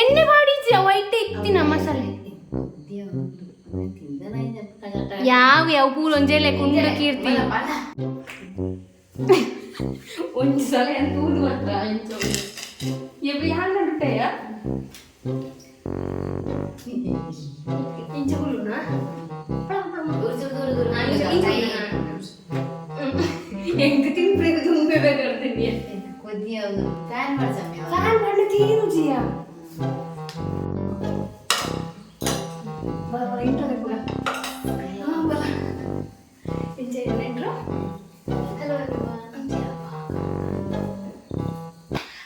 ಎಣ್ಣೆ ಮಾಡಿದ್ಯಾ ವೈಟ್ ಇತ್ತಿನ ಮಸಾಲೆ ಯಾವ ಯಾವ ಪೂಲ್ ಒಂಜೇಲೆ ಕುಂಡು ಕೀರ್ತಿ ಒಂದ್ಸಲ ತೂದು ಮಾತ್ರ ಎಬ್ಬ ಯಾರು ನಡುತ್ತೆಯ ಇಂಚ ಹುಲ್ಲುನಾ ಎಂಟು ತಿನ್ಬೇಕು ತುಂಬೆ ಬೇಕಾಗ್ತೀನಿ ಫ್ಯಾನ್ ಮಾಡಿ ತೀರು ಜಿಯಾ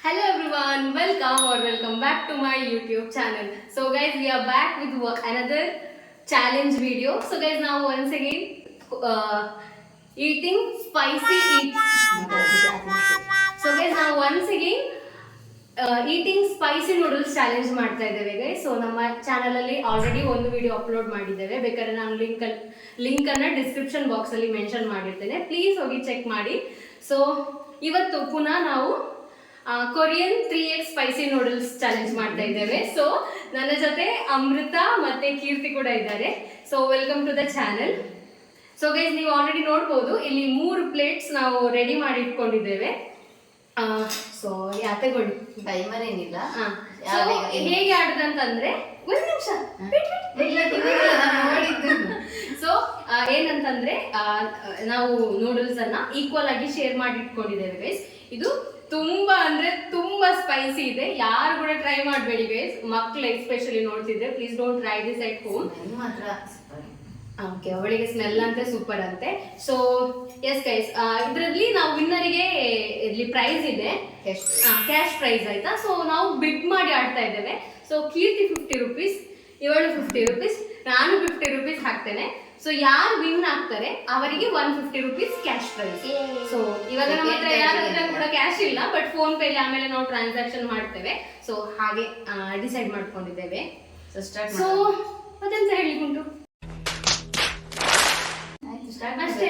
Hello everyone, welcome back to my YouTube channel. So guys, we are back with another challenge video. So guys, now once again eating spicy So guys, now once again eating spicy noodles challenge ಮಾಡ್ತಾ ಇದ್ದೇವೆ guys. So ನಮ್ಮ channel ಅಲ್ಲಿ already ಒಂದು video upload ಮಾಡಿದ್ದೇವೆ, ಬೇಕಾದ್ರೆ ನಾನು link ಅನ್ನ description box ಅಲ್ಲಿ ಮೆನ್ಷನ್ ಮಾಡಿರ್ತೇನೆ, ಪ್ಲೀಸ್ ಹೋಗಿ ಚೆಕ್ ಮಾಡಿ. ಸೊ ಇವತ್ತು ಪುನಃ ನಾವು Korean 3x spicy noodles challenge ಮಾಡ್ತಾ ಇದ್ದೇವೆ. ಸೊ ನನ್ನ ಜೊತೆ ಅಮೃತ ಮತ್ತೆ ಕೀರ್ತಿ ಕೂಡ ಇದ್ದಾರೆ. So welcome to the channel. So guys, ನೀವು ಆಲ್ರೆಡಿ ನೋಡ್ಬೋದು, ಇಲ್ಲಿ 3 ಪ್ಲೇಟ್ಸ್ ನಾವು ರೆಡಿ ಮಾಡಿ ಇಟ್ಕೊಂಡಿದ್ದೇವೆ. ಸೊ ತಗೊಳ್ಳಿ, ಟೈಮರ್ ಏನಿಲ್ಲ. ಹೇಗೆ ಆಡುದಂತಂದ್ರೆ ಒಂದು ನಿಮಿಷ. ಸೊ ಏನಂತಂದ್ರೆ ನಾವು ನೂಡಲ್ಸ್ ಅನ್ನ ಈಕ್ವಲ್ ಆಗಿ ಶೇರ್ ಮಾಡಿ ಇಟ್ಕೊಂಡಿದ್ದೇವೆ ಗೈಸ್. ಇದು ತುಂಬಾ ಅಂದ್ರೆ ತುಂಬಾ ಸ್ಪೈಸಿ ಇದೆ, ಯಾರು ಕೂಡ ಟ್ರೈ ಮಾಡಬೇಡಿ ಗೈಸ್. ಮಕ್ಳು ಎಸ್ಪೆಷಲಿ ನೋಡ್ತಿದ್ರೆ please don't try this at home. Okay, ಅವಳಿಗೆ ಸ್ಮೆಲ್ ಅಂತೆ ಸೂಪರ್ ಅಂತೆ. ಸೊ ಎಸ್ ಗೈಸ್, ಇದರಲ್ಲಿ ನಾವು ವಿನ್ನರಿಗೆ ಇಲ್ಲಿ ಪ್ರೈಸ್ ಇದೆ, ಕ್ಯಾಶ್ ಪ್ರೈಸ್ ಆಯ್ತಾ. ಸೊ ನಾವು ಬಿಡ್ ಮಾಡಿ ಆಡ್ತಾ ಇದ್ದೇವೆ. ಸೊ ಕೀರ್ತಿ 50 ರೂಪೀಸ್, ಇವಳು 50 ರೂಪೀಸ್, ನಾನು 50 ರೂಪೀಸ್ ಹಾಕ್ತೇನೆ. ಸೊ ಯಾರು ವಿನ್ ಆಗ್ತಾರೆ ಅವರಿಗೆ 150 ರೂಪೀಸ್ ಕ್ಯಾಶ್ ಪ್ರೈಸ್. ಸೊ ಇವಾಗ ನಮ್ಮ ಹತ್ರ ಯಾರ ಹತ್ರ ಕೂಡ ಕ್ಯಾಶ್ ಇಲ್ಲ, ಬಟ್ ಫೋನ್ ಪೇಲಿ ಆಮೇಲೆ ನಾವು ಟ್ರಾನ್ಸಾಕ್ಷನ್ ಮಾಡ್ತೇವೆ. ಸೊ ಹಾಗೆ ಡಿಸೈಡ್ ಮಾಡ್ಕೊಂಡಿದ್ದೇವೆ. ಸೊ ಮತ್ತೆಂತ ಹೇಳಿಕುಂಟು ಅಷ್ಟೇ.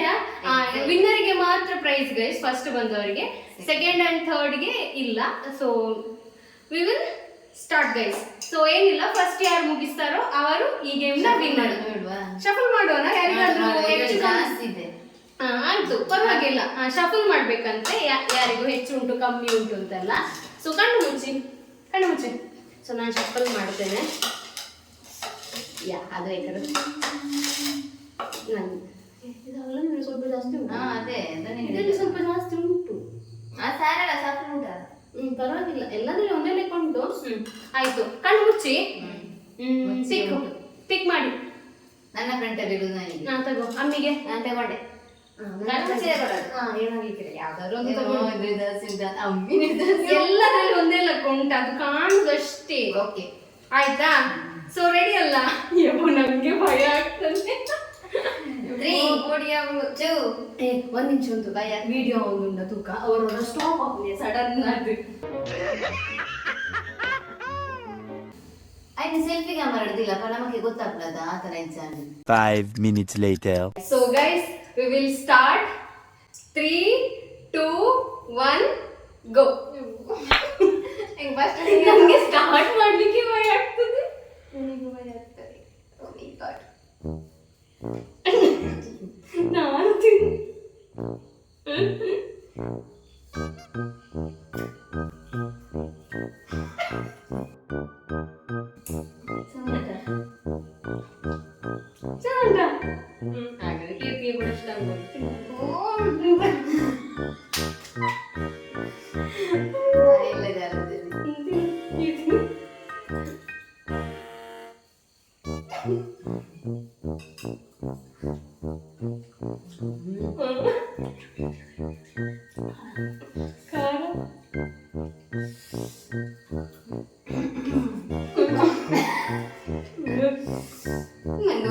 ವಿನ್ನರಿಗೆ ಮಾತ್ರ ಪ್ರೈಸ್ ಗೈಸ್, ಫಸ್ಟ್ ಬಂದವರಿಗೆ. ಸೆಕೆಂಡ್ ಅಂಡ್ ಥರ್ಡ್ಗೆ ಇಲ್ಲ. So we will start guys. So ಏನಿಲ್ಲ, ಫಸ್ಟ್ ಯಾರು ಮುಗಿಸ್ತಾರೋ ಅವರು ಈ ಗೇಮ್ ನ ವಿನ್ನರ್. ಶಫಲ್ ಮಾಡೋಣ, ಯಾರಿಗಾದ್ರೂ ಆಯ್ತು ಪರವಾಗಿಲ್ಲ, ಶಫಲ್ ಮಾಡ್ಬೇಕಂತೆ, ಯಾರಿಗೂ ಹೆಚ್ಚು ಉಂಟು ಕಮ್ಮಿ ಉಂಟು ಅಂತೆಲ್ಲ. ಸೊ ಕಣ್ಣು ಮುಚ್ಚಿ. ಸೊ ನಾನು ಶಫಲ್ ಮಾಡ್ತೇನೆ. ಅದು ಬೇಕಾದ್ರೆ ಸ್ವಲ್ಪ ಜಾಸ್ತಿ ಉಂಟು. ಸ್ವಲ್ಪ ಜಾಸ್ತಿ ಉಂಟು. ಪರವಾಗಿಲ್ಲ, ಎಲ್ಲದ್ರಲ್ಲಿ ಒಂದೇ ಲೆಕ್ಕ ಉಂಟು. ಆಯ್ತು, ಕಣ್ಣು ಮುಚ್ಚಿ. ಪಿಕ್ ಮಾಡಿ. ನನ್ನ ಫ್ರಂಟಲ್ಲಿ ತಗೋ. ಅಮ್ಮಿಗೆ ನಾನು ತಗೊಂಡೆ. ಎಲ್ಲದ್ರಲ್ಲಿ ಒಂದೇ ಲೆಕ್ಕ ಉಂಟು, ಅದು ಕಾಣುದಷ್ಟೇ. ಓಕೆ ಆಯ್ತಾ? ಸೊ ರೆಡಿ ಅಲ್ಲ? ನಮ್ಗೆ ಭಯ ಆಗ್ತದೆ. ಒಂದ್ ನಿಮಿಷ ಒಂದು ಭಯ. ವಿಡಿಯೋ ಒಂದು ತೂಕ ಅವರ ಸ್ಟಾಪ್ ಆಗ್ತದೆ ಸಡನ್ ಆಗಿ. ಆಯ್ತು, ಸೆಲ್ಫಿ ಕ್ಯಾಮರಾ ಹಿಡಿದಿಲ್ಲಪ್ಪ, ನಮಗೆ ಗೊತ್ತಾಗ್ತದ ಆ ತರ Insaan. 5 minutes later. So guys, we will start. 3, 2, 1 go. ನಮ್ಗೆ ಸ್ಟಾರ್ಟ್ ಮಾಡ್ಲಿಕ್ಕೆ ಭಯ ಆಗ್ತದೆ. ನನಗೂ ಭಯ ಆಗ್ತದೆ. Oh my god. ನಾನು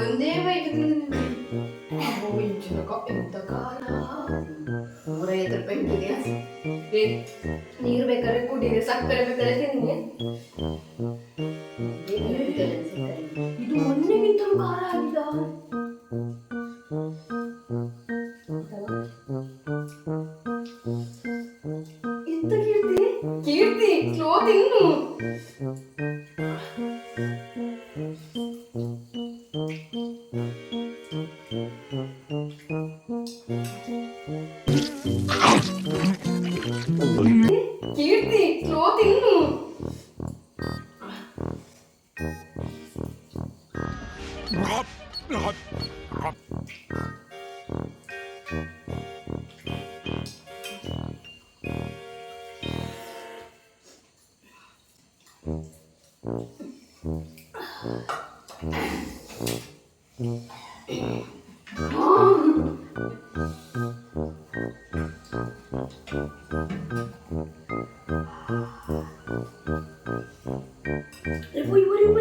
ಒಂದೇ ಬೈಕ್. ಎಂತ ಕಾಲ. 150 ರೂಪಾಯಿ ನೀರು ಬೇಕಾದ್ರೆ ಕುಡಿದ್ರೆ, ಸಕ್ಕರೆ ಬೇಕಾದ್ರೆ ತಿನ್ನಿ. ಇದು ಮೊನ್ನೆಗಿಂತ ಖಾರ ಆಗಿದ. ಎಂತ ಕೀರ್ತಿ ಕೀರ್ತಿ ಸ್ಲೋ ತಿನ್ನು. ಕೀರ್ತಿ ಸ್ಲೋ ತಿನ್ನು.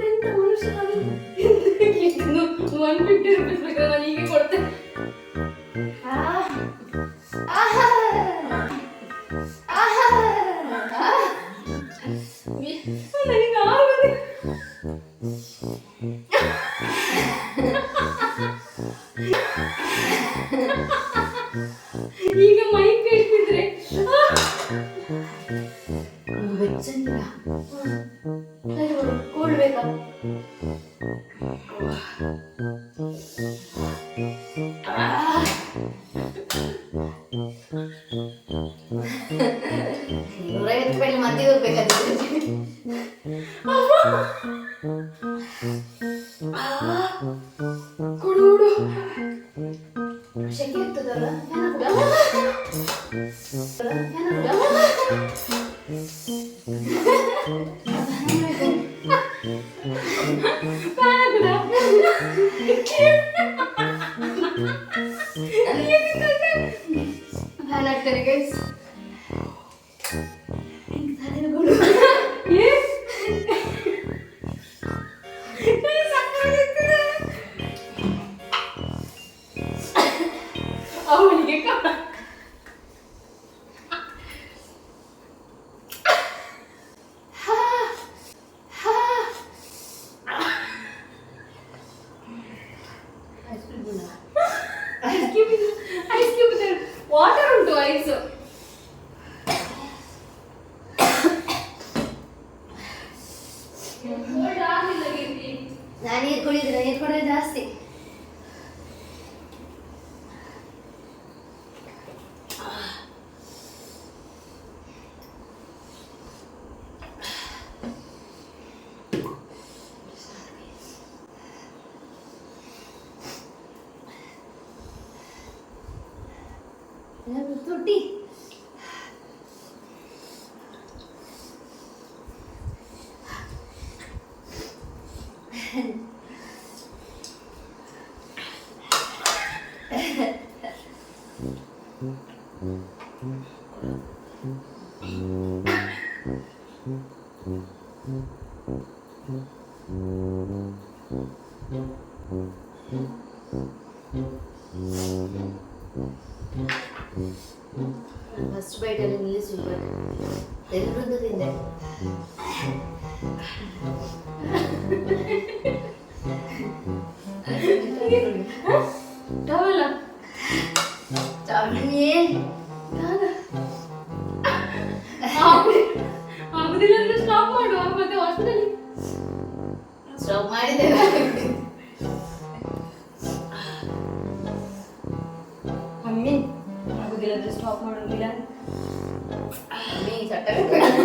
ಎಂತ ಮನುಷ್ಯ ನಾನು. 150 rupees ಬೇಕಾದ್ರೆ ನಾನು ಹೀಗೆ ಕೊಡ್ತೇನೆ. ನನಗೆ ಆಗುದಿಲ್ಲ. ಈಗ ಮೈಕ್ ಕೇಳ್ತಿದ್ರೆ ಬೆಚ್ಚನಿಲ್ಲ ಕೂಡ್ಬೇಕಾ? ₹150 ಮಂದಿಗೆ ಹೋಗ್ಬೇಕಾದ್ರೆ ಕೊಡು ಕೊಡು. ಶೆಕೆ ಇರ್ತದಲ್ಲ ಫ್ಯಾನ್ ಹಾಕ್ತಾರೆ ಗೈಸ್. ಅವನಿಗೆ ಐಸ್ ಕ್ಯೂಬ್ ವಾಟರ್ ಉಂಟು, ಐಸ್. ನಾನು ನೀರು ಕುಡಿದ್ರೆ ನೀರು ಕುಡಿದ್ರೆ ಜಾಸ್ತಿ. ತುಟಿ ಫಸ್ಟ್ ಬೈಟಲ್ಲಿ ನಿಲ್ಲಿಸಿಲ್ಲ, ಎಲ್ಲರದ್ದು ತಿಂದೆ. ಟವಲ ಆಗುದಿಲ್ಲ ಅಂದ್ರೆ ಸ್ಟಾಪ್ ಮಾಡುವ, ಮತ್ತೆ ಹಾಸ್ಪಿಟಲ್ ಸ್ಟಾಪ್ ಮಾಡಿದ್ದೇವೆ. ಮಮ್ಮಿ ಆಗುದಿಲ್ಲ ಅಂದ್ರೆ ಸ್ಟಾಪ್ ಮಾಡೋದಿಲ್ಲ. ಮಮ್ಮಿ ಚಟ್ಟ ಕೊಡಲ್ಲ.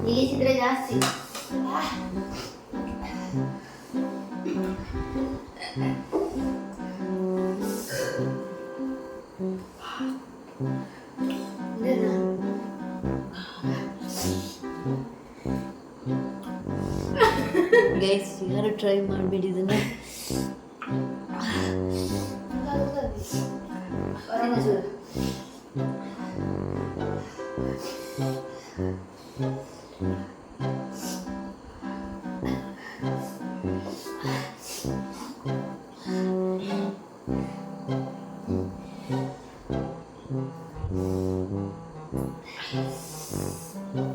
ನಿಲ್ಲಿಸಿದ್ರೆ ಜಾಸ್ತಿ. ಗೈಸ್ ಯಾರು ಟ್ರೈ ಮಾಡಬೇಡಿ ಇದನ್ನ.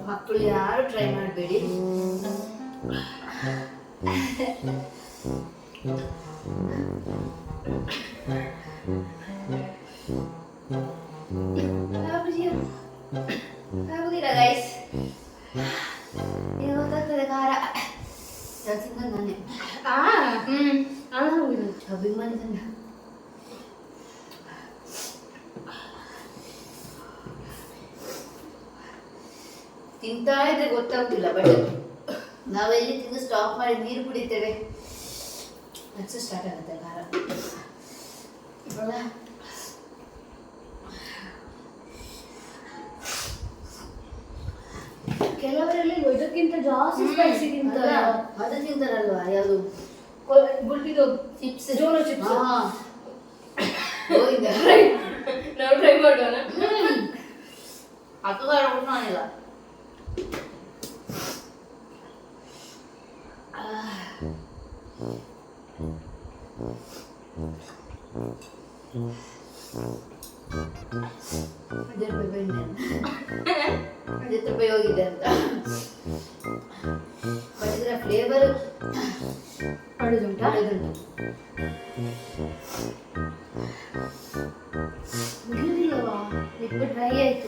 ಮಕ್ಕಳು ಯಾರು ಟ್ರೈ ಮಾಡಬೇಡಿ. ತಿಂತಾ ಇದ್ರೆ ಗೊತ್ತಾಗ್ತಿಲ್ಲ, ಬಟ್ ನಾವೆಲ್ಲಿ ತಿಂದು ಸ್ಟಾಪ್ ಮಾಡಿ ನೀರು ಕುಡಿತೇವೆ ನೆಕ್ಸ್ಟ್ ಸ್ಟಾರ್ಟ್ ಆಗುತ್ತೆ ಖಾರ. ಅಲ್ಲ? ಕೆಲವರಲ್ಲಿ ಇದಕ್ಕಿಂತ ಜಾಸ್ತಿ ಸ್ಪೈಸಿ ತಿಂತಾರೆ. ಅದು ತಿಂತಾರಲ್ವಾ ಯಾವುದು ಗುಳ್ಳಿದು ಚಿಪ್ಸ್, ಜೋರೋ ಚಿಪ್ಸ್. ನಾವು ಟ್ರೈ ಮಾಡೋಣ. ಅದು ಖಾರ ಉಣ್ಣಾನಿಲ್ಲ. ರೂಪಾಯಿ ಹೋಗಿದೆ ಅಂತ ಬಟ್ ಇದರ ಫ್ಲೇವರ್ ಪಡೆದುಂಟಾ? ಲಿಕ್ವಿಡ್ ಡ್ರೈ ಆಯ್ತು.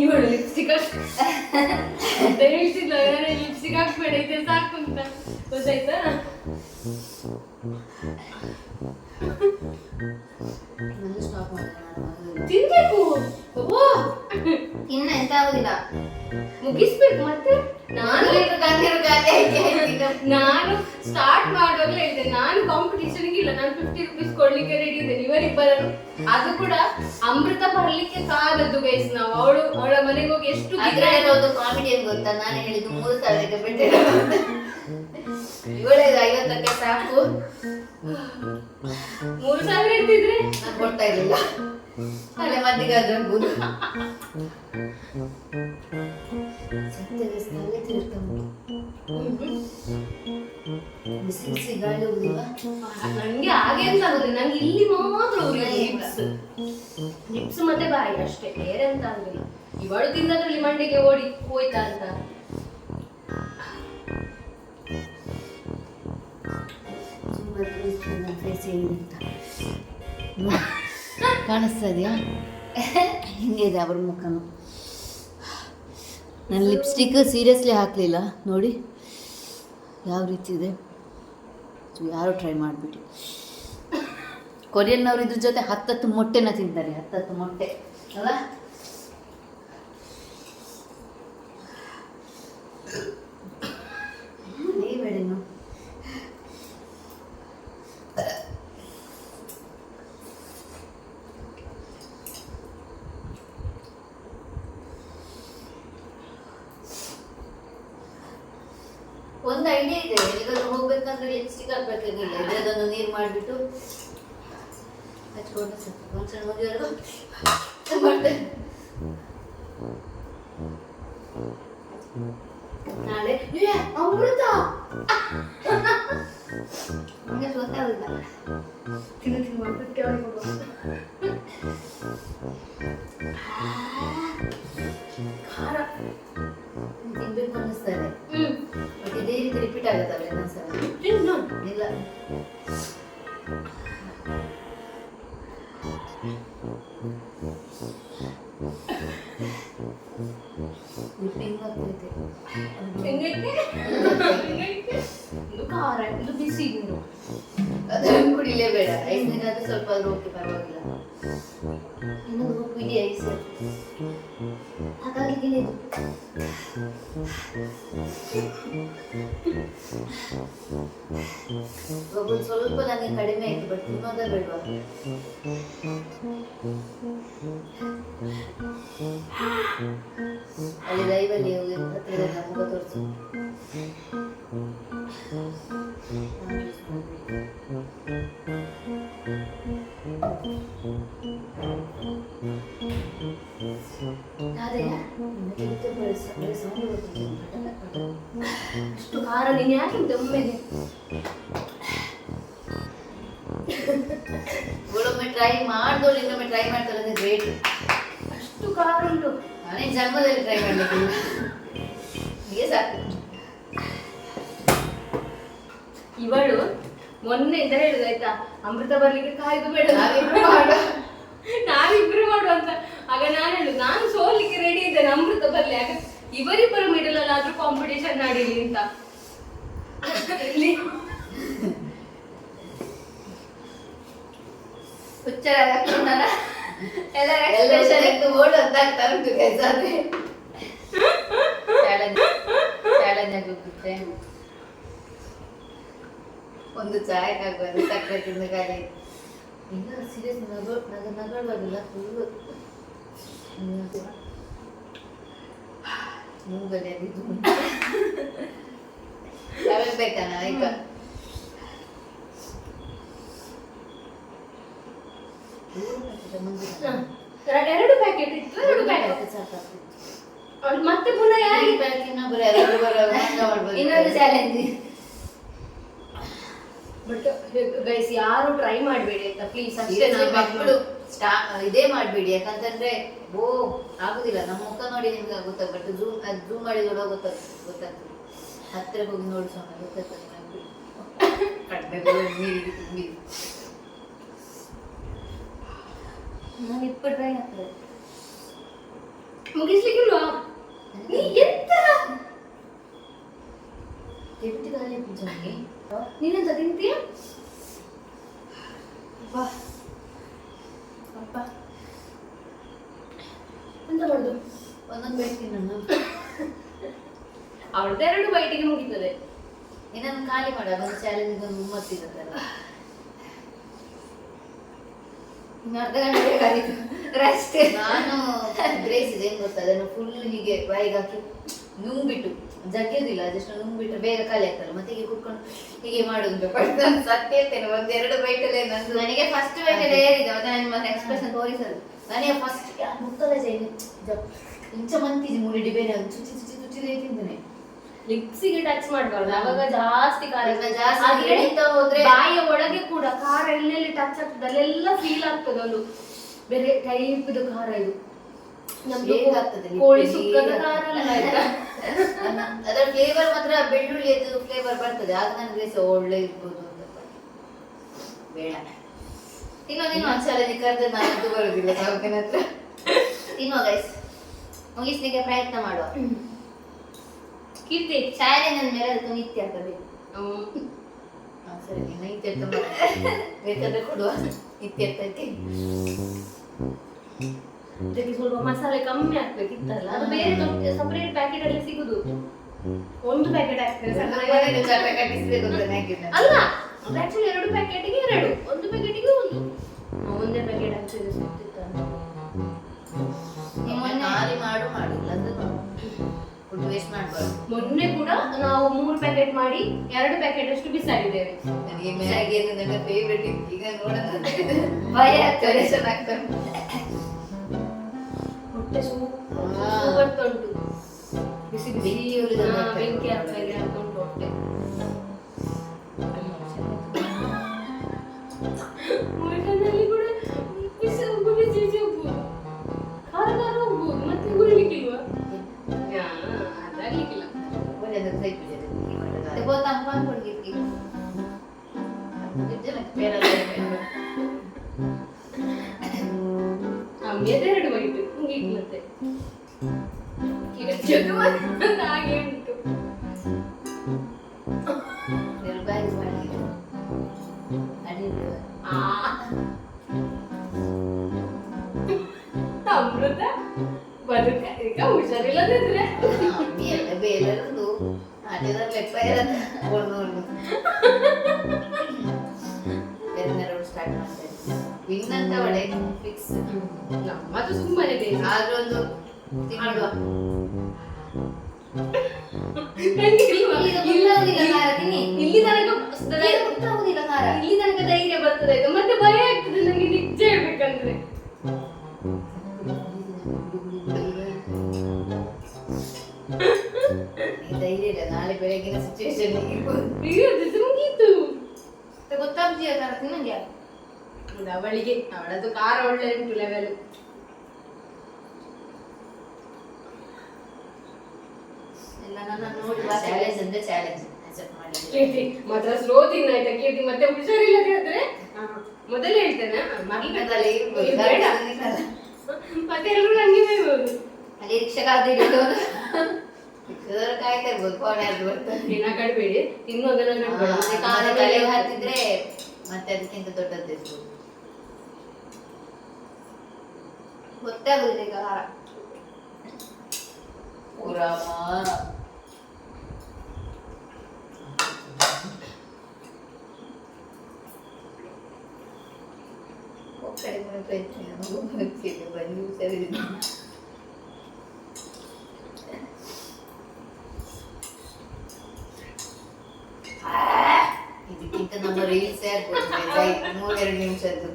ಇವಳು ಲಿಪ್ಸ್ಟಿಕ್ ಹೇಳ್ತಿದ್ಲ, ಲಿಪ್ಸ್ಟಿಕ್ ಹಾಕ್ಬೇಡ ಇದೆ ಸಾಕು ಅಂತ. ಗೊತ್ತಾಯ್ತಾ? ಸ್ಟಾಪ್ ತಿನ್ಬೇಕು. ಇನ್ನ ಎಂತ ಆಗುದಿಲ್ಲ, ಮುಗಿಸ್ಬೇಕು. ಮತ್ತೆ ನಾನು ನಾನು ಸ್ಟಾರ್ಟ್ ಮಾಡುವಾಗಲೇ ಹೇಳಿದೆ, ನಾನು ಕಾಂಪಿಟೇಷನ್ ಇಲ್ಲ, ನಾನು 50 ರೂಪೀಸ್ ಕೊಡ್ಲಿಕ್ಕೆ ರೆಡಿ ಇದ್ದೇನೆ ಇವರಿಬ್ಬರನ್ನು. ಅದು ಕೂಡ ಅಮೃತ ಬರ್ಲಿಕ್ಕೆ ಕಾದದ್ದು ಗೈಸ್. ನಾವು ಅವಳ ಮನೆಗೆ ಹೋಗಿ ಎಷ್ಟು ಒಂದು ಕಾಮಿಡಿ ಏನ್ ಗೊತ್ತಾ, ನಾನು ಹೇಳಿದ್ದು 3,000ಕ್ಕೆ ಬಿಟ್ಟಿಲ್ಲ, 750ಕ್ಕೆ ಸಾಕು. 3,000 ಇರ್ತಿದ್ರೆ ನಾನು ಕೊಡ್ತಾ ಇರ್ಲಿಲ್ಲ, ಅಲ್ಲೇ ಮದ್ದಿಗಾದ್ರೆ ಆಗ್ಬೋದು. ಸತ್ಯಗೆ ತಿರುಗ್ತಾನೆ, ಬಿಸಿ ಗಾಳಿ ಹೋಗುದಿಲ್ಲ. ನಂಗೆ ಹಾಗೆ ಅಂತ ಆಗುದಿಲ್ಲ, ನಂಗೆ ಇಲ್ಲಿ ಮಾತ್ರ ಲಿಪ್ಸ್ ಮತ್ತೆ ಬಾಯಿ ಅಷ್ಟೇ, ಬೇರೆ ಅಂತ ಆಗುದಿಲ್ಲ. ಇವಳು ತಿನ್ನದ್ರಲ್ಲಿ ಮಂಡಿಗೆ ಹೋಯ್ತಾ ಅಂತ. ಕಾಣಿಸ್ತಾ ಇದೆಯಾ? ಹಿಂಗೆ ಇದೆ ಅವ್ರ ಮುಖನು. ನಾನು ಲಿಪ್ಸ್ಟಿಕ್ ಸೀರಿಯಸ್ಲಿ ಹಾಕಲಿಲ್ಲ, ನೋಡಿ ಯಾವ ರೀತಿ ಇದೆ. ಯಾರು ಟ್ರೈ ಮಾಡಿಬಿಟ್ಟು. ಕೊರಿಯನ್ನವ್ರು ಇದ್ರ ಜೊತೆ 10 ಮೊಟ್ಟೆನ ತಿಂತಾರೆ, 10 ಮೊಟ್ಟೆ ಅಲ್ಲ. ಬೇಡೇನು ಒಂದು ಐಡಿಯಾ ಇದೆ, ಎಲ್ಲಿಗಾದ್ರೂ ಹೋಗ್ಬೇಕಂದ್ರೆ ಲಿಪ್ಸ್ಟಿಕ್ ಹಾಕ್ಬೇಕಾಗಿಲ್ಲ, ಇದ್ರದೊಂದು ನೀರು ಮಾಡಿಬಿಟ್ಟು ಹಚ್ಕೊಂಡು ಫಂಕ್ಷನ್ ಮುಗಿಯೋರ್ಗು ಮಾಡ್ತೇನೆ. ನಾಳೆ ಅಮೃತ ಹಂಗೆ ಗೊತ್ತಾಗಲ್ಲ. ಖಾರ ತಿನ್ಬೇಕು ಅನ್ನಿಸ್ತಾರೆ, ಬಟ್ ಇದೇ ರೀತಿ ರಿಪೀಟ್ ಆಗುತ್ತಲ್ಲ ಇನ್ನೊಂದ್ಸಲ. ಇಲ್ಲ ಖಾರ ಇದು ಬಿಸಿ ನೀರು ಅದನ್ನು ಕುಡಿಲೇಬೇಡ. ಐಸ್ ನೀರಾದ್ರೆ ಸ್ವಲ್ಪ ಆದ್ರೂ ಓಕೆ, ಪರವಾಗಿಲ್ಲ. ಇನ್ನೊಂದು ಇಡೀ ಐಸ್ ಹಾಗಾಗಿ ಸ್ವಲ್ಪ ನನಗೆ ಕಡಿಮೆ ಆಯ್ತು, ಬಟ್ ತಿನ್ನೋದೇ ಬೇಡವಾ? ಅಲ್ಲಿ ಲೈವಲ್ಲಿ ಹೋಗಿ ಹತ್ತಿರದ ಮುಖ ತೋರಿಸು. ಅಷ್ಟು ಖಾರ ನೀನು ಯಾಕೆ ಒಮ್ಮೆಗೆ ಒಮ್ಮೆ ಟ್ರೈ ಮಾಡಿದವಳು ಇನ್ನೊಮ್ಮೆ ಟ್ರೈ ಮಾಡ್ತಾಳೆ ಅಂದ್ರೆ ಗ್ರೇಟ್. ಅಷ್ಟು ಖಾರ ಉಂಟು. ನಾನೇ ಜನ್ಮದಲ್ಲಿ ಟ್ರೈ ಮಾಡ್ಲಿಕ್ಕಿಲ್ಲ, ಹೀಗೆ ಸಾಕು. ಇವಳು ಮೊನ್ನೆ ಅಂತ ಹೇಳುದು ಆಯ್ತಾ, ಅಮೃತ ಬರ್ಲಿಕ್ಕೆ ಕಾಯ್ದು ಬೇಡ, ನಾವಿಬ್ರು ಮಾಡು ಅಂತ. ಆಗ ನಾನು ಹೇಳುದು, ನಾನು ಸೋಲಿಕ್ಕೆ ರೆಡಿ ಇದ್ದೇನೆ, ಅಮೃತ ಬರ್ಲಿ, ಆಗ ಇವರಿಬ್ಬರು ಮಿಡಲ್ ಅಲ್ಲಿ ಆದ್ರೂ ಕಾಂಪಿಟೇಷನ್ ನಡೀಲಿ ಅಂತ. ಹುಚ್ಚರ ಎಲ್ಲರೂ ಓಡು ಅಂತ ಆಗ್ತಾ ಉಂಟು ಕೆಲಸ. ಚಾಲೆಂಜ್ ಆಗೋಗುತ್ತೆ. ಒಂದು ಚಾಯಕ್ಕಾಗ್ಬಾರ್ದು ಸಕ್ಕರೆ ತಿಂದ ಖಾಲಿ ಇಲ್ಲ ಸೀರಿಯಸ್ ನಗಳುವಾಗಿಲ್ಲ ಫುಲ್ಲು ಮೂಗಲ್ಲಿ ಅದಿದ್ದು ಬೇಕಣ್ಣ ಈಗ ಎರಡು ಪ್ಯಾಕೆಟ್ ಇತ್ತು, 2 ಪ್ಯಾಕೆಟ್ ಸಾಕಾಗ್ತಿತ್ತು. ಮತ್ತೆ ಪುನಃ ಯಾರಿಗೆ ಇನ್ನೊಂದು ಚಾಲೆಂಜ್. ಬಟ್ ಗೈಸ್ ಯಾರು ಟ್ರೈ ಮಾಡಬೇಡಿ ಆಯ್ತಾ ಪ್ಲೀಸ್. ಅಷ್ಟೇ ಮಕ್ಕಳು ಇದೇ ಮಾಡಬೇಡಿ, ಯಾಕಂತಂದ್ರೆ ಆಗುದಿಲ್ಲ. ನಮ್ಮ ಮುಖ ನೋಡಿ ನಿಮ್ಗೆ ಗೊತ್ತಾಗ, ಬಟ್ ಝೂಮ್ ಮಾಡಿದೊಳ ಗೊತ್ತಾಗ್ತದೆ. ಹತ್ತಿರ ಹೋಗಿ ನೋಡಿಸೋಣ ಗೊತ್ತಾಗ್ತದೆ ನಮ್ಗೆ. ನಾನು ಇಪ್ಪತ್ತು ಟ್ರೈ ಆಗ್ತದೆ ಮುಗಿಸ್ಲಿಕ್ಕಿಲ್ವಾ? ನೀ ಎಂತ ಎಟ್ಟು ಖಾಲಿ ಪೂಜಾಗೆ ನೀನೆಂತ ತಿಂತೀಯ? ಅಪ್ಪ ಎಂತ ಮಾಡುದು? ಒಂದೊಂದು ಬೇಡ್ತೀನಿ ನಾನು. ಅವಳದ 2 ಬೈಟಿಗೆ ಮುಗಿತದೆ. ಇನ್ನೊಂದು ಖಾಲಿ ಮಾಡ, ಒಂದು ಚಾಲೆಂಜ್ ಒಂದು 30 ಇರುತ್ತಲ್ಲ. ಇನ್ನು ಅರ್ಧ ಗಂಟೆ ಬೇಕಾಗಿತ್ತು ರೆಸ್ಟ್. ನಾನು ಗ್ರೇಸಿದೆ ಏನು ಗೊತ್ತಾ, ಅದನ್ನು ಫುಲ್ ಹೀಗೆ ಬಾಯಿಗೆ ಹಾಕಿ ನುಂಗ್ಬಿಟ್ಟು ಜಗ್ಗೋದಿಲ್ಲ, ಜಸ್ಟ್ ನುಂಗ್ಬಿಟ್ಟು ಬೇಗ ಖಾಲಿ ಆಗ್ತಲ್ಲ. ಮತ್ತೆ ಹೀಗೆ ಕುತ್ಕೊಂಡು ಹೀಗೆ ಮಾಡುದು. ಬಟ್ ನಾನು ಸತ್ಯ ಹೇಳ್ತೇನೆ, 1-2 ಬೈಟಲ್ಲೇ ನಂದು. ನನಗೆ ಫಸ್ಟ್ ಬೈಟಲ್ಲೇ ಏರಿದೆ, ಮತ್ತೆ ನನ್ನ ಎಕ್ಸ್ಪ್ರೆಷನ್ ತೋರಿಸಲು. ನನಗೆ ಫಸ್ಟ್ ಮುಕ್ಕಲ ಜೈನು ಇಂಚ ಮಂತಿಜಿ ಮುಡಿ ಬೇರೆ ಚುಚ್ಚಿ ಚುಚ್ಚಿ ಚುಚ್ಚಿದೇ ತಿಂತಾನೆ. ಲಿಪ್ಸಿಗೆ ಟಚ್ ಮಾಡಬಾರ್ದು, ಅವಾಗ ಜಾಸ್ತಿ ಖಾರ ಜಾಸ್ತಿ ಎಳಿತಾ ಹೋದ್ರೆ ಬಾಯಿಯ ಒಳಗೆ ಕೂಡ ಖಾರ ಎಲ್ಲೆಲ್ಲಿ ಟಚ್ ಆಗ್ತದೆ ಅಲ್ಲೆಲ್ಲ ಫೀಲ್ ಆಗ್ತದೆ. ಒಂದು ಬೇರೆ ಟೈಪ್ ಇದು ಖಾರ ಇದು. ನಮ್ದು ಕೋಳಿ ಸುಕ್ಕದ ಖಾರ ಅಲ್ಲ ಆಯ್ತಾ. ಅದರ ಫ್ಲೇವರ್ ಮಾತ್ರ ಬೆಳ್ಳುಳ್ಳಿ ಫ್ಲೇವರ್ ಬರ್ತದೆ, ಆಗ ನನಗೆ ಒಳ್ಳೆ ಇರ್ಬೋದು ಅಂತ. ಬೇಡ ತಿನ್ನೋ ಚಾಲೆಂಜ್ ಕರೆದ್ರೆ ನಾನಂತೂ ಬರುದಿಲ್ಲ ಸಾವುಕಿನ ಹತ್ರ. ತಿನ್ನೋ ಗೈಸ್, ಮುಗಿಸ್ಲಿಕ್ಕೆ ಪ್ರಯತ್ನ ಮಾಡುವ. ಕೀರ್ತಿ ಚಾಲೆಂಜ್ ಅಂದ್ಮೇಲೆ ಅದಕ್ಕೆ ನಿತ್ಯ ಆಗ್ತದೆ. ಸರಿ ನಿತ್ಯ ಬೇಕಾದ್ರೆ ಕೊಡುವ ನಿತ್ಯಕ್ಕೆ. ಇದಕ್ಕೆ ಸ್ವಲ್ಪ ಮಸಾಲೆ ಕಮ್ಮಿ ಹಾಕ್ಬೇಕಿತ್ತಲ್ಲ, ಅದು ಬೇರೆ ಸಪರೇಟ್ ಪ್ಯಾಕೆಟ್ ಅಲ್ಲಿ ಸಿಗುದು. 1 ಪ್ಯಾಕೆಟ್ ಹಾಕ್ತಾರೆ ಅಲ್ಲ, ಆಕ್ಚುಲಿ 2 ಪ್ಯಾಕೆಟ್ಗೆ 2, 1 ಪ್ಯಾಕೆಟ್ಗೆ 1. ಒಂದೇ ಪ್ಯಾಕೆಟ್ ಹಾಕ್ತಿದ್ರೆ ಸಿಗ್ತಿತ್ತ. ಫುಡ್ ವೇಸ್ಟ್ ಮಾಡಬಾರ್ದು. ಮೊನ್ನೆ ಕೂಡ ನಾವು 3 ಪ್ಯಾಕೆಟ್ ಮಾಡಿ 2 ಪ್ಯಾಕೆಟ್ ಅಷ್ಟು ಬಿಸಾಡಿದ್ದೇವೆ. ನನಗೆ ಮ್ಯಾಗಿ ಅಂದ್ರೆ ನನ್ನ ಫೇವರೇಟ್. ಈಗ ನೋಡೋಣ ಭಯ ಆಗ್ತದೆ, ಚೆನ್ನಾಗ್ತದೆ. ಹೊಟ್ಟೆ ಸೂಪರ್ ಉಂಟು, ಬಿಸಿ ಬಿಸಿ ಬೆಂಕಿ ಹಾಕ್ತಾರೆ ಅಂತ ಉಂಟು ಹೊಟ್ಟೆ. ಮಟನಲ್ಲಿ ಕೂಡ ಬಿಸಿ ಉಪ್ಪು ಬಿಸಿ ಬಿಸಿ ಉಪ್ಪು ಖಾರ ಖಾರ ಹೋಗ್ಬೋದು, ಮತ್ತೆ ಉರಿಲಿಕ್ಕಿಲ್ವಾ? ಅದಾಗ್ಲಿಕ್ಕಿಲ್ಲ. ಎದೆರಡು ಬೈಟು ಮುಗೀತು. ಮತ್ತೆ ಹಾಗೆ ಉಂಟು. ಅಮೃತ ಬದುಕ ಈಗ ಹುಷಾರಿಲ್ಲದಿದ್ರೆ ಎಲ್ಲ ಬೇರೆದು ಆಟದ ಲೆಕ್ಕ ಇರತ್ತೆ. ಸ್ಟಾರ್ಟ್ ಮಾಡ್ತಾರೆ ವಿನ್ ಅಂತ ಒಳ್ಳೆ ಫಿಕ್ಸ್. ನಮ್ಮದು ಸುಮ್ಮನೆ ಬೇಕು, ಆದ್ರೂ ಒಂದು ತಿನ್ನುವ. ಇಲ್ಲಿ ತನಕ ಧೈರ್ಯ ಬರ್ತದೆ, ಮತ್ತೆ ಭಯ ಆಗ್ತದೆ ನಂಗೆ ನಿಜ ಹೇಳ್ಬೇಕಂದ್ರೆ. ಧೈರ್ಯ ಇಲ್ಲ, ನಾಳೆ ಬೆಳಗಿನ ಸಿಚುವೇಶನ್ ಮುಗೀತು. ಗೊತ್ತಾಗ್ತೀಯ ನಂಗೆ ಅವಳಿಗೆ ಅವಳದು ಖಾರ ಒಳ್ಳೆ ಉಂಟು ಲೆವೆಲ್. ಎಲ್ಲ ನನ್ನ ನೋಡಿ ಚಾಲೆಂಜ್ ಅಂದ್ರೆ ಚಾಲೆಂಜ್ ಅಕ್ಸೆಪ್ಟ್ ಮಾಡಿ. ಕೀರ್ತಿ ಮಾತ್ರ ಸ್ಲೋ ತಿನ್ನಾಯ್ತಾ ಕೀರ್ತಿ, ಮತ್ತೆ ಹುಷಾರಿಲ್ಲದೆ ಆದ್ರೆ ಮೊದಲೇ ಹೇಳ್ತೇನೆ ಮತ್ತೆ ಎಲ್ಲರೂ ನಂಗೆ ಬೈಬೋದು. ಅಲ್ಲಿ ರಿಕ್ಷಾಗಾದ್ರೆ ಕಾಯ್ತಾ ಇರ್ಬೋದು, ಫೋನ್ ಯಾರ್ದು ಬರ್ತಾರೆ. ದಿನ ಕಡ್ಬೇಡಿ, ತಿನ್ನೋದನ್ನ ತಲೆ ಹತ್ತಿದ್ರೆ ಮತ್ತೆ ಅದಕ್ಕಿಂತ ದೊಡ್ಡದ್ದು ಇರ್ಬೋದು. ಗೊತ್ತಾಗುದಿಲ್ಲ ಈಗ ಆಹಾರ. ಕಡೆ ಪ್ರಯತ್ನ ಬಂದು ಹುಷಾರಿದ್ದೀನಿ. ಇದಕ್ಕಿಂತ ನಮ್ಮ ರೀಲ್ಸ್ ಆಗ್ಬೋದು 3-2 ನಿಮಿಷದ್ದು.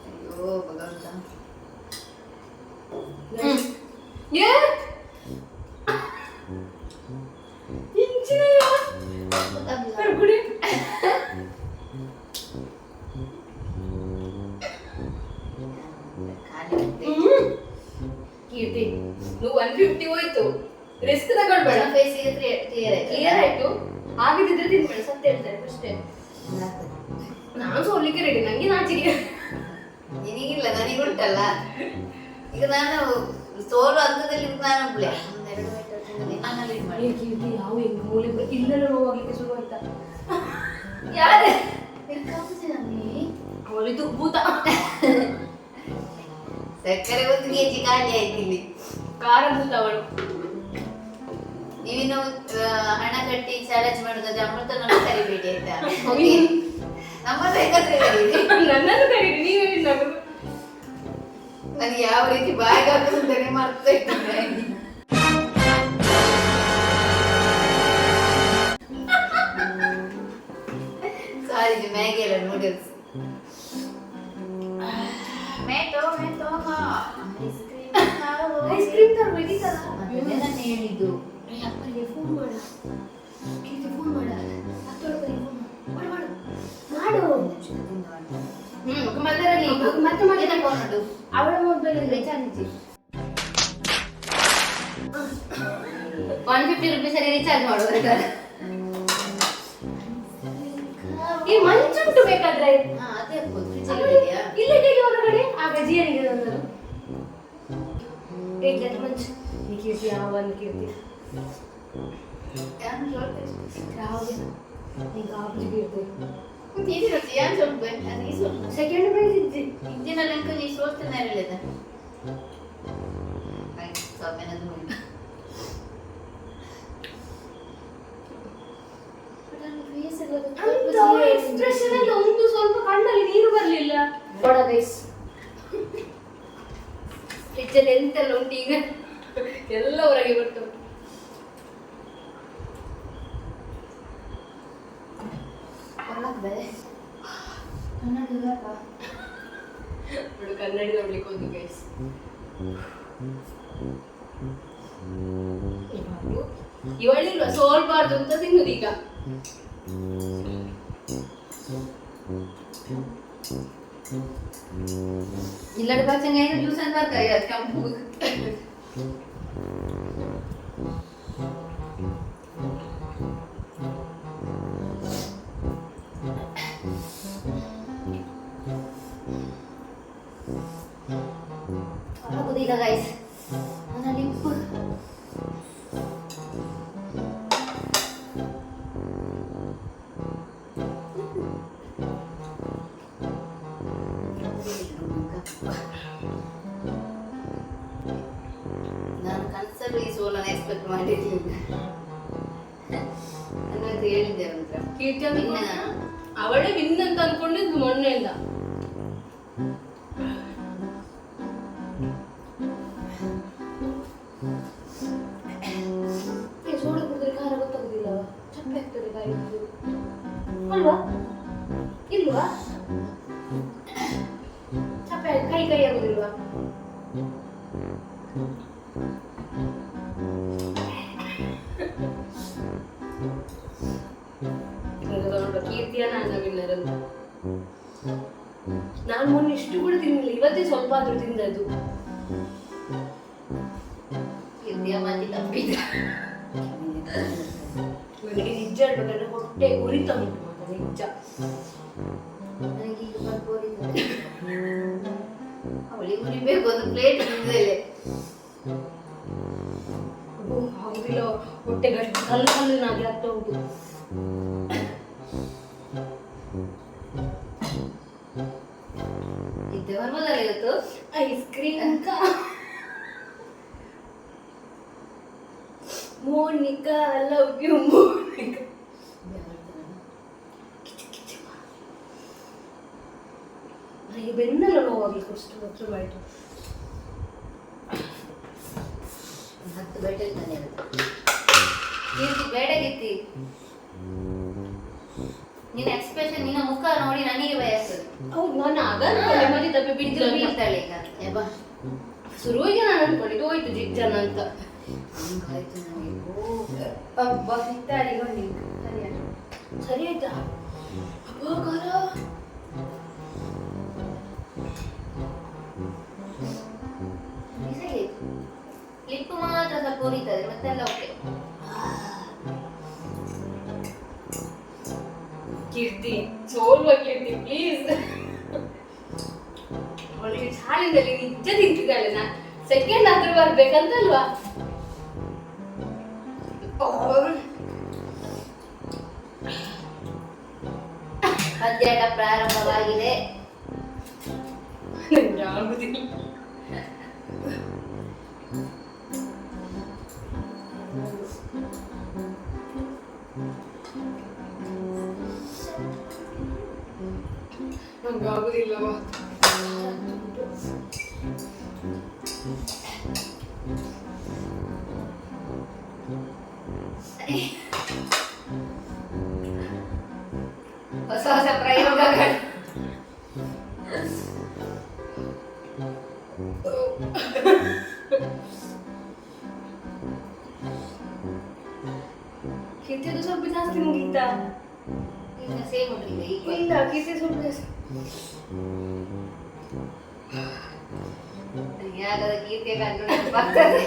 ಅಯ್ಯೋ ಭಗವಂತ. ಕೀರ್ತಿ ನೀವು 150 ಹೋಯ್ತು, ರಿಸ್ಕ್ ತಗೊಳ್ಬೇಡ. ಫೇಸಿಗೆ ಕ್ಲಿಯರ್ ಆಯ್ತು. ಆಗಿದ್ದಿದ್ರೆ ತಿನ್ಬೇಡ, ಸತ್ಯ ಹೇಳ್ತಾರೆ ಅಷ್ಟೇ. ನಾನು ಸೋಲಿಕ್ಕೆ ರೆಡಿ, ನಂಗೆ ನಾಚಿಕೆ. ನಿನಗಿಲ್ಲ, ನನಗುಂಟಲ್ಲ. ಈಗ ನಾನು ಸೋಲು ಹಂತದಲ್ಲಿ ನಾನು ಒಬ್ಳೆ. ಕೀರ್ತಿ ಯಾವ ಹೆಂಗ್ ಮೂಲೆ ಇಲ್ಲೆಲ್ಲ ನೋವಾಗ್ಲಿಕ್ಕೆ ಶುರು ಆಯ್ತಾ? ಯಾರೇ ಅವಳಿದು ಭೂತ. ಸಕ್ಕರೆ 1 kg ಖಾಲಿ ಆಯ್ತು ಇಲ್ಲಿ. ಕಾರ ಭೂತ ಅವಳು. ನೀವಿನ್ನು ಹಣ ಕಟ್ಟಿ ಚಾಲೆಂಜ್ ಮಾಡೋದಾದ್ರೆ ಅಮೃತನನ್ನು ಕರಿಬೇಡಿ ಆಯ್ತಾ? ನಮ್ಮನ್ನ ಬೇಕಾದ್ರೆ ಕರೀರಿ. ನನ್ನನ್ನು ಕರೀರಿ, ನೀವೇ ವಿನ್ನರು. ನನಗೆ ಯಾವ ರೀತಿ ಬಾಯಿಗೆ ಹಾಕೋದಂತಾನೆ ಮರ್ತಾ ಇದ್ದೀನಿ. ಸಾರಿ ಮ್ಯಾಗಿ ಎಲ್ಲ ನೂಡಲ್ಸ್. ಐಸ್ ಕ್ರೀಮ್ ತರಬೇಕಿತ್ತಲ್ಲ? ಅದನ್ನೇ ನಾನು ಹೇಳಿದ್ದು. ಅಪ್ಪನಿಗೆ ಫೋನ್ ಮಾಡ, ಕೀರ್ತಿ ಫೋನ್ ಮಾಡ, ಅತ್ತೊಳಗೆ ಫೋನ್ ಮಾಡು. ಮದರಲ್ಲಿ ಮತ್ತೆ ಮತ್ತೆ ಫೋನ್ ಮಾಡು. ಅವಳ ಮೊಬೈಲ್ ರಿಚಾರ್ಜ್ 150 rupees ಅಲ್ಲಿ ರೀಚಾರ್ಜ್ ಮಾಡೋದು. ಈ ಮಂಚುಂಟು ಬೇಕಾದ್ರೆ ಅದೇ ಫ್ರಿಜ್ಜಲ್ಲಿದೆಯಾ? ಇಲ್ಲೇ ಹೊರಗಡೆ ಆ ಗಜಿಯನಿಗೆ ತಂದರು. ಮಂಚು ಈ ಕೀರ್ತಿ ಯಾವ ಒಂದು ಕೀರ್ತಿ ಸೆಕೆಂಡ್ ಪ್ರೈಸ್ ಇದ್ದಿ ಇಂದಿನ ಲೆಕ್ಕ ನೀ ಸೋಲ್ತೇನೆ ಹೇಳಿದ. ಎಕ್ಸ್ಪ್ರೆಷನ್ ಎಲ್ಲ ಒಂದು ಸ್ವಲ್ಪ ಕಣ್ಣಲ್ಲಿ ನೀರು ಬರಲಿಲ್ಲ. ನೋಡ ಗೈಸ್, ಫ್ರಿಜ್ಜಲ್ಲಿ ಎಂತೆಲ್ಲ ಉಂಟು ಈಗ, ಎಲ್ಲ ಹೊರಗೆ ಬರ್ತು. ಕನ್ನಡಿ ನೋಡ್ಲಿಕ್ಕೆ ಹೋಗಿ ಗೈಸ್. ಇವಳಿಲ್ವ ಸೋಲ್ಬಾರ್ದು ಅಂತ ತಿನ್ನುದು ಈಗ. ಇಲ್ಲದ ಪಚ್ಚಂಗ ಏನು ಜ್ಯೂಸ್ ಅಂತ ಬರ್ತಾರೆ ಅದು ಕೆಂಪು. ಆಗುದಿಲ್ಲ ಗೈಸ್, ನನ್ನ ಲಿಪ್ಪು ನಾನು ಕನ್ಸಲ್ಲಿ ಈ ಸೋಲನ್ನು ಎಕ್ಸ್ಪೆಕ್ಟ್ ಮಾಡಿರ್ಲಿಲ್ಲ. ನಾನು ಹೇಳಿದ್ದೆ ಅಂತ ಕೀರ್ತಿ ಅವಳೇ ವಿನ್ ಅಂತ ಅನ್ಕೊಂಡಿದ್ದು ಮೊನ್ನೆಯಿಂದ. ಸೋಡ ಕುಡಿದ್ರೆ ಖಾರ ಗೊತ್ತಾಗುದಿಲ್ಲವ, ಚಪ್ಪೆ ಆಗ್ತದೆ ಬಾಯಿ ಅಲ್ವಾ? ಇಲ್ವಾ? ಚಪ್ಪೆ ಕೈ ಆಗುದಿಲ್ವಾ? ಕೀರ್ತಿಯ ನಾನು ವಿನ್ನರ್ ಅಂತ. ನಾನು ಮೊನ್ನೆ ಇಷ್ಟು ಕೂಡ ತಿನ್ನಿಲ್ಲ, ಇವತ್ತೇ ಸ್ವಲ್ಪ ಆದ್ರೂ ತಿಂದದ್ದು. ಕೀರ್ತಿಯ ಮಾತಿ ತಪ್ಪಿದ. ನನಗೆ ನಿಜ ಹೇಳ್ಬೇಕಂದ್ರೆ ಹೊಟ್ಟೆ ಉರಿತಾ ಉಂಟು ಮಾತ್ರ ನಿಜ. ನನಗೆ ಈಗ ಅವಳಿಗೆ ಉರಿಬೇಕು ಒಂದು ಪ್ಲೇಟ್ ತಿಂದಲೆ. ಆಗುದಿಲ್ಲ, ಹೊಟ್ಟೆ ಗಟ್ಟಿ ಕಲ್ಲು ಕಲ್ಲಿನಾಗಿ ಆಗ್ತಾ ಉಂಟು. ಇದ್ದೆ ಬರ್ಬೋದಲ್ಲ ಇವತ್ತು ice cream Monica, love you Monica. ನನಗೆ ಬೆನ್ನೆಲ್ಲ ನೋವಾಗಲಿಕ್ಕೆ ಅಷ್ಟು ಮಾತ್ರ ಮಾಡಿತು. 10 ಬೆಡ್ ಇರ್ತಾನೆ ಕೀರ್ತಿ ಬೇಡ ಕೀರ್ತಿ, ನಿನ್ನ ಎಕ್ಸ್ಪ್ರೆಷನ್ ನಿನ್ನ ಮುಖ ನೋಡಿ ನನಗೆ ಭಯ ಆಗ್ತದೆ. ಹೌದು, ನಾನು ಆಗ ನೆಮ್ಮದಿ ತಪ್ಪಿ ಬಿದ್ದು ಬೀಳ್ತಾಳೆ ಈಗ. ಯಬ್ಬ ಶುರುವಿಗೆ ನಾನು ಅನ್ಕೊಂಡಿದ್ದು ಹೋಯ್ತು ಜಿಜ್ಜನ ಅಂತ. ಹಂಗಾಯ್ತು ನನಗೆ. ಅಬ್ಬ ಸಿಗ್ತಾರೆ ಈಗ ಸರಿ ಆಯ್ತಾ? ಅಬ್ಬ ಖಾರ ಲಿಪ್ ಮಾತ್ರ ಸ್ವಲ್ಪ ಉರಿತದೆ, ಮತ್ತೆಲ್ಲ ಓಕೆ. Keerthi ಸೋಲ್ವ Keerthi please. ಅವಳಿಗೆ ಶಾಲೆಯಲ್ಲಿ ನಿಜ ತಿಂತಿದ್ದಾಳೆ, ನಾ ಸೆಕೆಂಡ್ ಆದ್ರೂ ಬರ್ಬೇಕಂತಲ್ವಾ? ಪದ್ಯಾಟ ಪ್ರಾರಂಭವಾಗಿದೆ. ನಂಗೆ ಆಗುದಿಲ್ಲ. ನಂಗೆ ಆಗುದಿಲ್ಲವಾ? ಹೊಸ ಹೊಸ ಪ್ರಯೋಗಗಳು. ಕೀರ್ತಿದು ಸ್ವಲ್ಪ ಜಾಸ್ತಿ ಮುಗಿತಾ? ಇನ್ನು ಸೇಮ್ ಉಂಟು ಈಗ. ಇಲ್ಲ, ಕೀರ್ತಿ ಸ್ವಲ್ಪ ಜಾಸ್ತಿ. ಯಾಕಂದ್ರೆ ಕೀರ್ತಿಯ ಕಂಡು ಬರ್ತದೆ.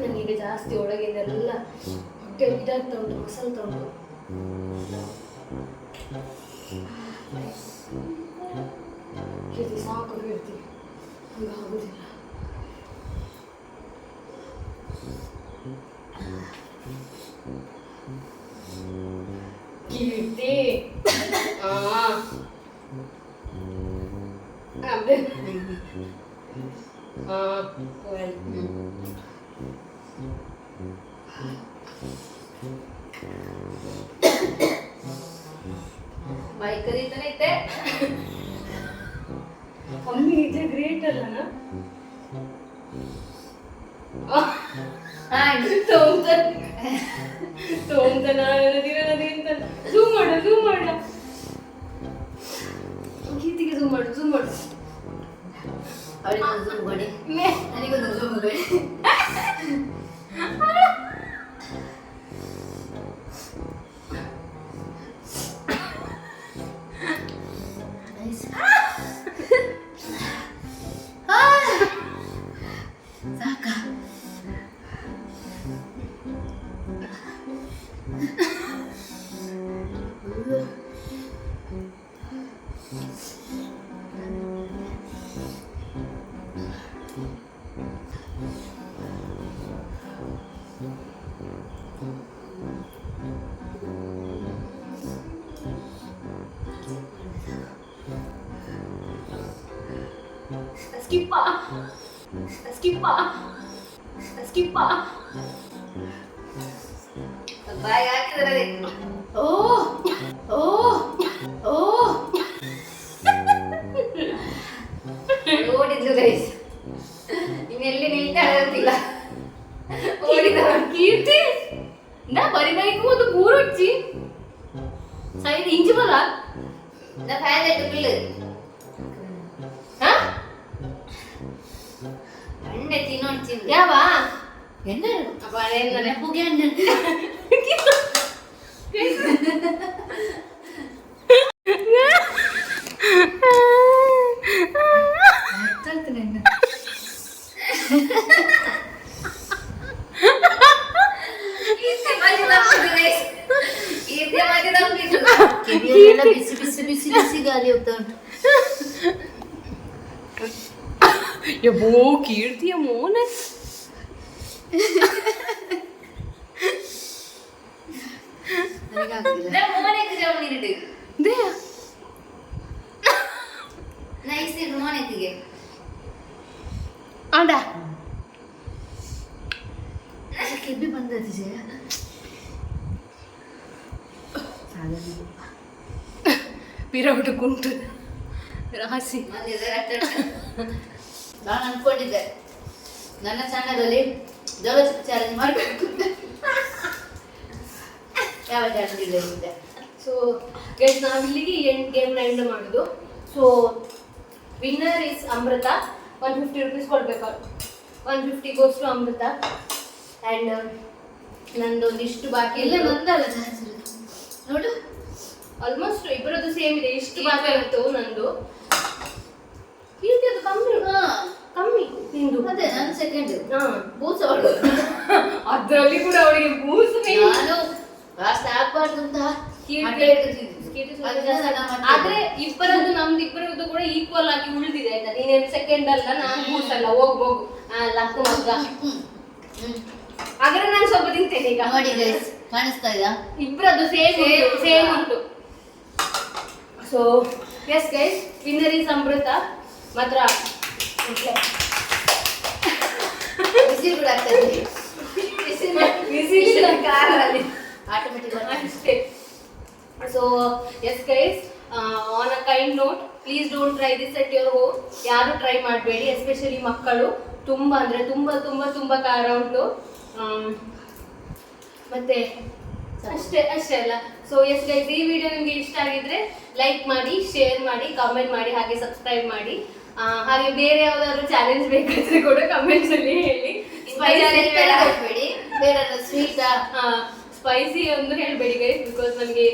ನನಗೆ ಜಾಸ್ತಿ ಒಳಗಿಂದೆಲ್ಲ ಹೊಟ್ಟೆ ಇದಾಗ್ತಾ ಉಂಟು, ಮಸಲ್ತಾ ಉಂಟು. ಕೀರ್ತಿ ಸಾಕು ಕೀರ್ತಿ, ಹಂಗೆ ಆಗುದಿಲ್ಲ. ಕೀರ್ತಿ ಬೈಕ್ ಕದೀತಾನೆ ಇದ್ದೆ. ಮಮ್ಮಿ ನಿಜ ಗ್ರೇಟ್ ಅಲ್ಲ? ಝೂಮ್ ಮಾಡ ಗೀತಿಗೆ ಝೂಮ್ ಮಾಡು. ಅವಳಿಗೊಂದು ಝೂಮ್ ಕೊಡಿ, ನನಗೊಂದು ಝೂಮ್ ಕೊಡಿ. ಸಾಕ skippa. ಬಾಯ್ ಹಾಕಿದ್ರೆ ಓಡಿದ್ರು ಗೈಸ್. ಇನ್ನೆಲ್ಲಿ ನಿಲ್ತಾಳೆ ಗೊತ್ತಿಲ್ಲ. ಓಡಿದ ಕೀರ್ತಿ ನಾ ಬರಿಬೈಕು ಒಂದು ಪೂರೊಚ್ಚಿ ಸೈಡ್ ಇಂಚು ಬಲ ನಾ ಫ್ಯಾನ್ ಆಯ್ತು ಬಿಲ್ಲು ಅಣ್ಣೆ ತಿನ್ನೋಡ್ತೀನಿ ಯಾವ ಎನ್ನರು ಅಪ್ಪ ಏನ ಪುಗೆ ಅಣ್ಣ ಬಿಸಿ ಬಿಸಿ ಬಿಸಿ ಬಿಸಿ ಗಾಳಿ ಹೋಗ್ತಾ ಉಂಟು. ಯಬ್ಬೋ ಕೀರ್ತಿಯ ಮೋನೆ ಆಡ ಕೆಬ್ಬಿ ಬಂದದ್ದು ಜಯ ಸಾಧಾರಣ ಪಿರವುಡು ಕುಂಟು ರಾಸಿ. ನಾನು ಅನ್ಕೊಂಡಿದ್ದೆ ನನ್ನ ಚಾನಲಲ್ಲಿ ಜೋಲಚಿತ್ರ ಚಾಲೆಂಜ್ ಮಾಡಬೇಕು. ಯಾವ ಚಾಲೆಂಜ್ ಇದೆ? ಸೊ ಗೈಸ್, ನಾವಿಲ್ಲಿಗೆ ಗೇಮ್ನ ಎಂಡ್ ಮಾಡೋದು. So winner is Amrita. 150 rupees ಕೊಡ್ಬೇಕು. 150 goes to ಅಮೃತ. ಆ್ಯಂಡ್ ನಂದೊಂದಿಷ್ಟು ಬಾಕಿ ಇಲ್ಲ ಇಲ್ಲ, ಬಂದಲ್ಲ ಚಾನ್ಸ್ ನೋಡು. ಆಲ್ಮೋಸ್ಟ್ ಇಬ್ಬರದ್ದು ಸೇಮ್ ಇದೆ. ಇಷ್ಟು ಬಾಕಿ ಇತ್ತು ನಂದು. ಅದು ಕಮ್ಮಿ ಕಮ್ಮಿ ನಿಂದು. ಅದೇ ನನ್ನ ಸೆಕೆಂಡ್ ಹಾ, ಬೂಸ್ ಅವಳು. ಅದ್ರಲ್ಲಿ ಕೂಡ ಅವಳಿಗೆ ಬೂಸ್ ನಾನು ಲಾಸ್ಟ್ ಆಗ್ಬಾರ್ದು ಅಂತ ಹಠ ಹಿಡಿದಿದ್ದು. ಆದ್ರೆ ನಮ್ದು ಕೂಡ ಈಕ್ವಲ್ ಆಗಿ ಉಳಿದಿದೆ ಆಯ್ತಾ. ನೀನೇನು ಸೆಕೆಂಡ್ ಅಲ್ಲ, ನಾನು ಬೂಸ್ ಅಲ್ಲ. ಹೋಗು ಲಕ್ಕು ಮಗ್ಗ. ಹಾಗಾದ್ರೆ ನಾನು ಸ್ವಲ್ಪ ತಿಂತೇನೆ ಈಗ. ನೋಡಿ ಗೈಸ್, ಕಾಣಿಸ್ತಾ ಇದಾ? ಇಬ್ಬರದ್ದು ಸೇಮ್ ಉಂಟು. So yes guys, winner is Amrita. ಮಾತ್ರ ಬಿಸಿ ಕೂಡ ಆಗ್ತದೆ. ಕಾರಲ್ಲಿ ಆಟೋಮೆಟಿಕ್ ಅಷ್ಟೇ. So yes guys, on a kind note, please don't try this at your home. ಯಾರು ಟ್ರೈ ಮಾಡಬೇಡಿ, ಎಸ್ಪೆಷಲಿ ಮಕ್ಕಳು. ತುಂಬ ಅಂದರೆ ತುಂಬ ತುಂಬ ತುಂಬ ಖಾರ ಉಂಟು. ಮತ್ತೆ ಅಷ್ಟೇ ಅಲ್ಲ. ಸೊ ಎಸ್ ಗೈಸ್, ಈ ವಿಡಿಯೋ ನಿಮಗೆ ಇಷ್ಟ ಆಗಿದ್ರೆ ಲೈಕ್ ಮಾಡಿ, ಶೇರ್ ಮಾಡಿ, ಕಮೆಂಟ್ ಮಾಡಿ, ಹಾಗೆ ಸಬ್ಸ್ಕ್ರೈಬ್ ಮಾಡಿ. ಹಾಗೆ ಬೇರೆ ಯಾವ್ದಾದ್ರು ಚಾಲೆಂಜ್ ಬೇಕಾದ್ರೆ ಕೂಡ ಕಮೆಂಟ್ಸ್ ಅಲ್ಲಿ ಹೇಳಿ. ಬೇಡಿ, ಬೇರೆ ಸ್ವೀಟ್ ಸ್ಪೈಸಿ ಒಂದು ಹೇಳ್ಬೇಡಿ ಗೈಸ್, ಬಿಕಾಸ್ ನಮಗೆ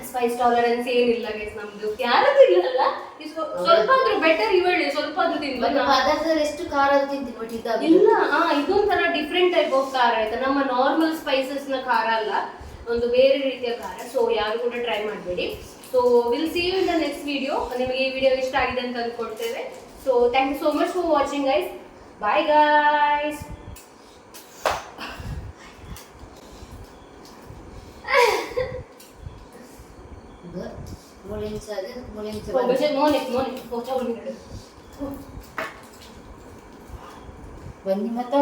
ಸ್ಪೈಸ್ ಟಾಲರೆನ್ಸ್ ಏನಿಲ್ಲ ಗೈಸ್. ನಮ್ದು ಯಾರದ್ದು ಇಲ್ಲಲ್ಲ. ಸ್ವಲ್ಪ ಆದ್ರೂ ಬೆಟರ್ ಇವಳಿ, ಸ್ವಲ್ಪ ಆದ್ರೂ ತಿನ್ಬಲ್ಲ. ಪದಾರ್ಥದಲ್ಲಿ ಎಷ್ಟು ಖಾರ ತಿಂತೀನಿ ಬಟ್ ಇದ್ದಾಗ ಇಲ್ಲ, ಇದೊಂಥರ ಡಿಫ್ರೆಂಟ್ ಟೈಪ್ ಆಫ್ ಖಾರ ಆಯ್ತಾ. ನಮ್ಮ ನಾರ್ಮಲ್ ಸ್ಪೈಸಸ್ ನ ಖಾರ ಅಲ್ಲ, ಒಂದು ಬೇರೆ ರೀತಿಯ ಖಾರ. ಸೊ ಯಾರು ಕೂಡ ಟ್ರೈ ಮಾಡಬೇಡಿ. So will see you in the next video. ನಿಮಗೆ ಈ ವಿಡಿಯೋ ಇಷ್ಟ ಆಗಿದೆ ಅಂತ ಅಂದ್ಕೊಳ್ತೇವೆ. So thank you so much for watching guys. Bye guys. ಬನ್ನಿ ಮತ್ತ